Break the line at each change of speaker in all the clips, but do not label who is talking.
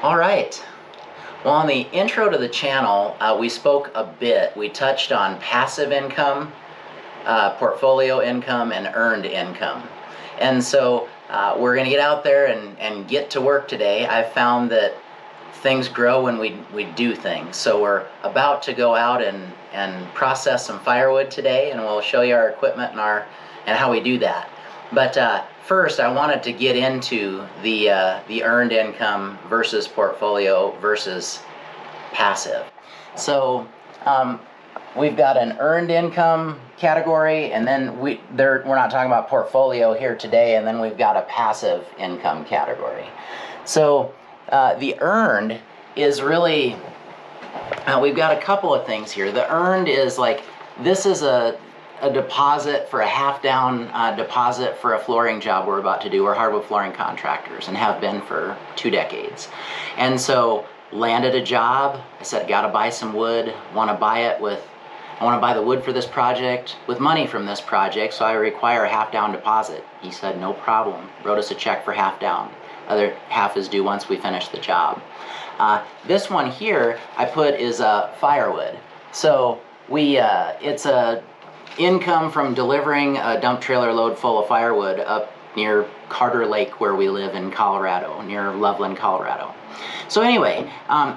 All right. Well, on the intro to the channel, we spoke a bit. We touched on passive income, portfolio income, and earned income. And so we're going to get out there and get to work today. I've found that things grow when we do things. So we're about to go out and process some firewood today, and we'll show you our equipment and how we do that. But first, I wanted to get into the earned income versus portfolio versus passive. So we've got an earned income category, and then we're not talking about portfolio here today, and then we've got a passive income category. So the earned is really, we've got a couple of things here. The earned is like, this is a deposit for a half-down deposit for a flooring job we're about to do. We're hardwood flooring contractors and have been for 2 decades. And so landed a job. I said, gotta buy some wood. I want to buy the wood for this project with money from this project, so I require a half-down deposit. He said, no problem. Wrote us a check for half down. Other half is due once we finish the job. This one here I put is firewood. So it's a income from delivering a dump trailer load full of firewood up near Carter Lake, where we live in Colorado, near Loveland, Colorado. So anyway,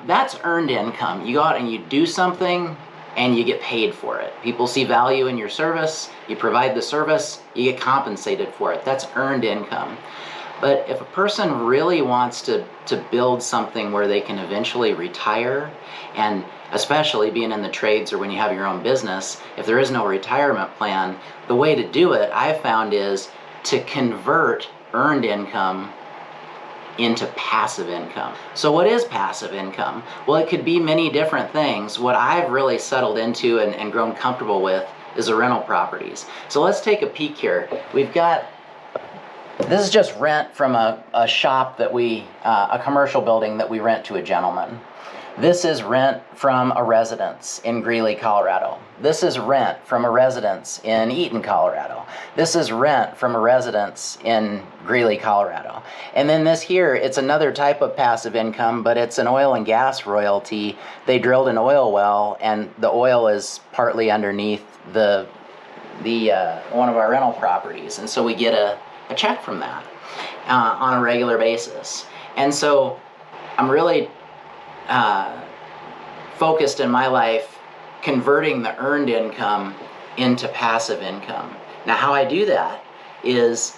that's earned income. You go out and you do something and you get paid for it. People see value in your service, you provide the service, you get compensated for it. That's earned income. But if a person really wants to build something where they can eventually retire, and especially being in the trades or when you have your own business, if there is no retirement plan, the way to do it, I've found, is to convert earned income into passive income. So what is passive income? Well, it could be many different things. What I've really settled into and grown comfortable with is the rental properties. So let's take a peek here. This is just rent from a shop that a commercial building that we rent to a gentleman. This is rent from a residence in Greeley, Colorado. This is rent from a residence in Eaton, Colorado. This is rent from a residence in Greeley, Colorado. And then this here, it's another type of passive income, but it's an oil and gas royalty. They drilled an oil well, and the oil is partly underneath the one of our rental properties, and so we get a check from that on a regular basis. And so I'm really focused in my life converting the earned income into passive income. Now, how I do that is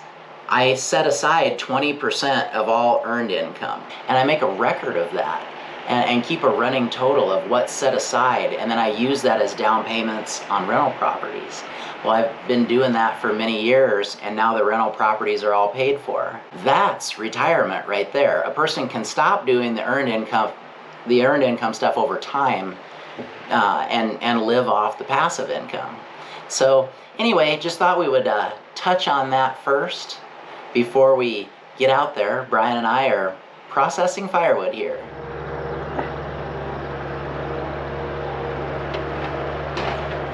I set aside 20% of all earned income, and I make a record of that and keep a running total of what's set aside, and then I use that as down payments on rental properties. Well, I've been doing that for many years, and now the rental properties are all paid for. That's retirement right there. A person can stop doing the earned income stuff over time and live off the passive income. So anyway, just thought we would touch on that first before we get out there. Brian and I are processing firewood here.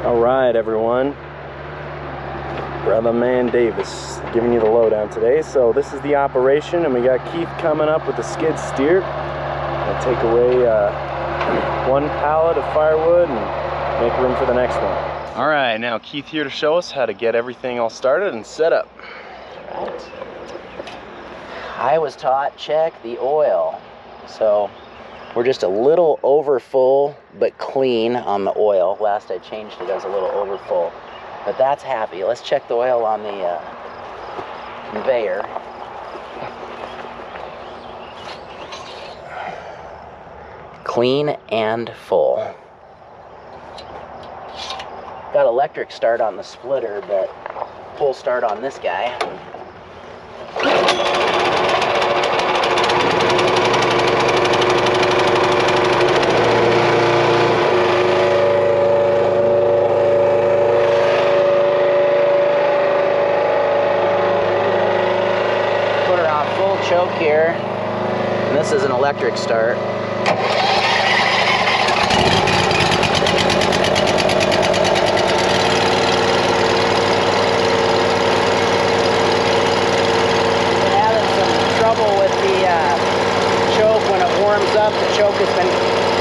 All right, everyone. Brother Man Davis giving you the lowdown today. So this is the operation, and we got Keith coming up with the skid steer. I'll take away one pallet of firewood and make room for the next one. All right, now Keith here to show us how to get everything all started and set up.
All right. I was taught check the oil. So we're just a little over full but clean on the oil. Last I changed it, I was a little over full. But that's happy. Let's check the oil on the conveyor. Clean and full. Got electric start on the splitter, but full start on this guy. Choke here, and this is an electric start. Having some trouble with the choke when it warms up, the choke has been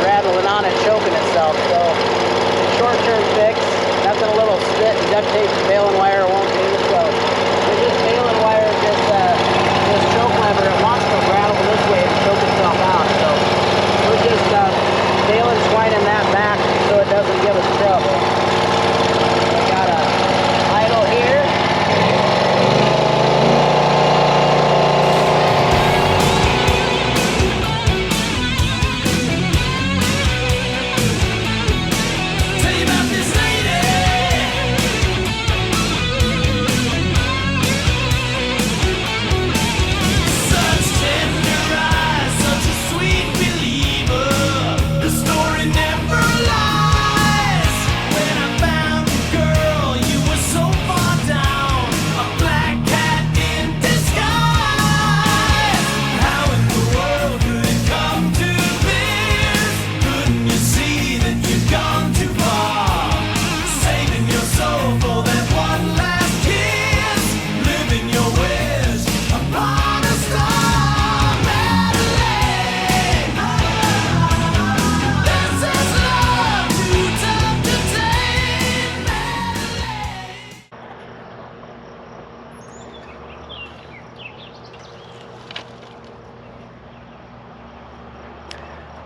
rattling on and choking itself. So short-term fix, nothing a little spit and duct tape and baling wire won't do. So we're just baling wire this choke lever. It wants to rattle this way and choke itself out. So we're just baling, twining that back so it doesn't give us trouble. We got a idle here.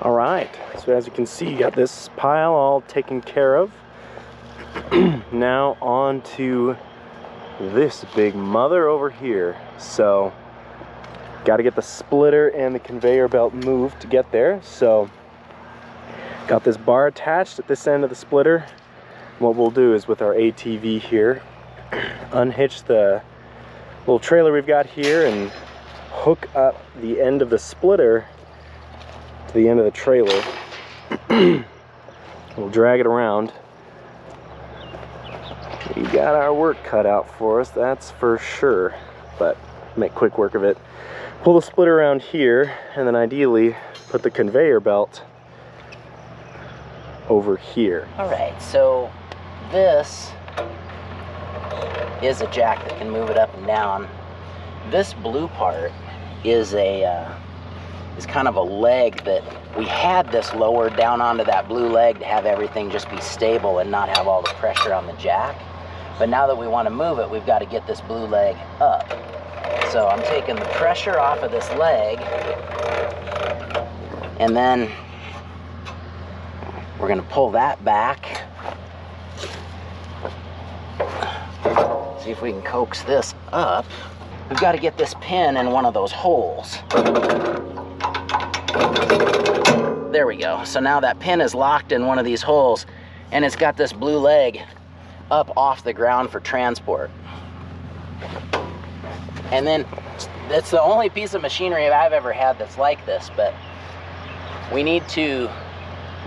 All right, so as you can see, you got this pile all taken care of. Now on to this big mother over here. So got to get the splitter and the conveyor belt moved to get there. So got this bar attached at this end of the splitter. What we'll do is with our ATV here, unhitch the little trailer we've got here and hook up the end of the splitter to the end of the trailer. We'll drag it around. We got our work cut out for us, that's for sure, but make quick work of it. Pull the splitter around here, and then ideally put the conveyor belt over here.
All right, so this is a jack that can move it up and down. This blue part is kind of a leg that we had this lowered down onto that blue leg to have everything just be stable and not have all the pressure on the jack. But now that we want to move it, we've got to get this blue leg up. So I'm taking the pressure off of this leg, and then we're going to pull that back. See if we can coax this up. We've got to get this pin in one of those holes. There we go. So now that pin is locked in one of these holes, and it's got this blue leg up off the ground for transport. And then it's the only piece of machinery I've ever had that's like this, but we need to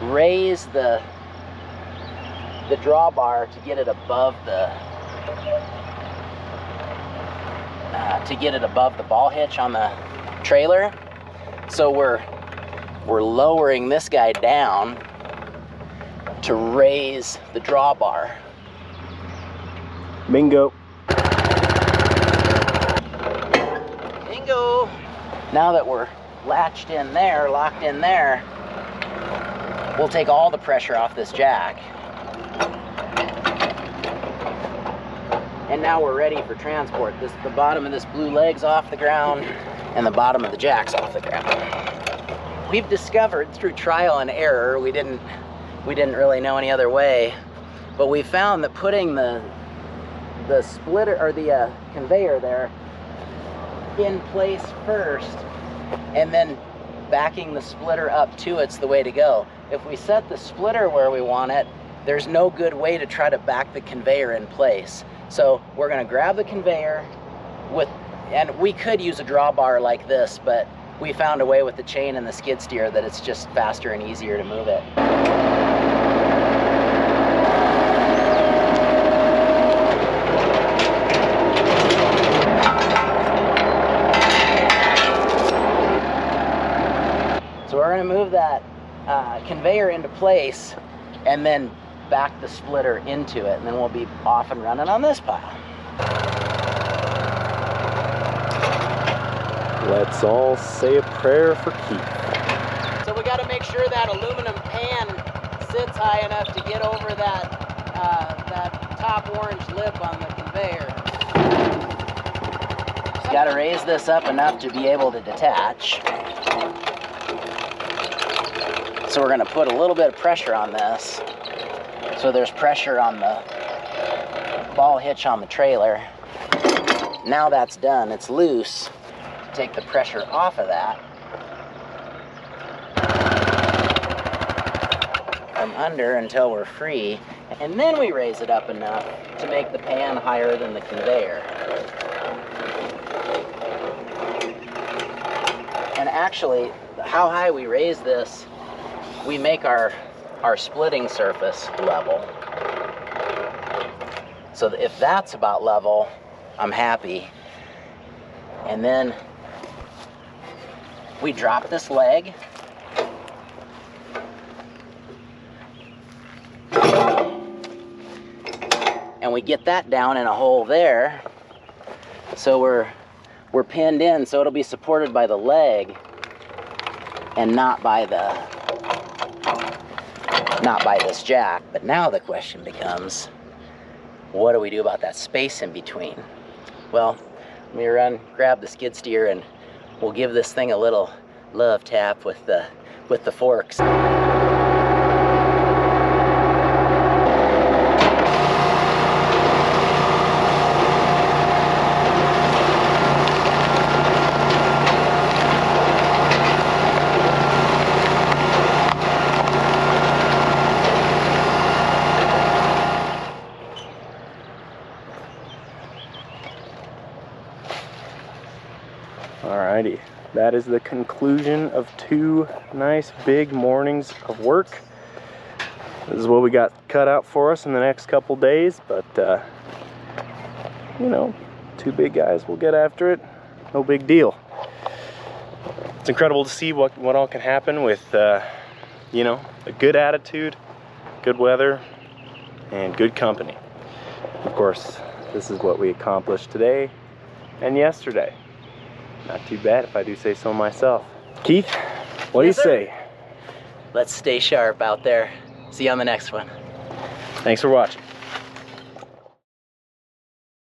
raise the drawbar to get it above the ball hitch on the trailer. So we're lowering this guy down to raise the drawbar.
Bingo.
Bingo. Now that we're latched in there, locked in there, we'll take all the pressure off this jack. And now we're ready for transport. The bottom of this blue leg's off the ground, and the bottom of the jack's off the ground. We've discovered through trial and error, we didn't really know any other way, but we found that putting the splitter or the conveyor there in place first and then backing the splitter up to it's the way to go. If we set the splitter where we want it, there's no good way to try to back the conveyor in place. So we're going to grab the conveyor and we could use a drawbar like this, but we found a way with the chain and the skid steer that it's just faster and easier to move it. So we're going to move that conveyor into place and then back the splitter into it, and then we'll be off and running on this pile.
Let's all say a prayer for Keith.
So we got got to make sure that aluminum pan sits high enough to get over that that top orange lip on the conveyor. Just got to raise this up enough to be able to detach. So we're going to put a little bit of pressure on this. So there's pressure on the ball hitch on the trailer. Now that's done, it's loose. Take the pressure off of that. From under until we're free. And then we raise it up enough to make the pan higher than the conveyor. And actually, how high we raise this, we make our splitting surface level. So if that's about level, I'm happy. And then we drop this leg. And we get that down in a hole there. So we're pinned in, so it'll be supported by the leg and not by this jack. But now the question becomes, what do we do about that space in between? Well, let me grab the skid steer, and we'll give this thing a little love tap with the forks.
Alrighty, that is the conclusion of 2 nice big mornings of work. This is what we got cut out for us in the next couple days, but you know, 2 big guys will get after it, no big deal. It's incredible to see what all can happen with you know, a good attitude, good weather, and good company. Of course, this is what we accomplished today and yesterday. Not too bad if I do say so myself. Keith, what do you say?
Let's stay sharp out there. See you on the next one.
Thanks for watching.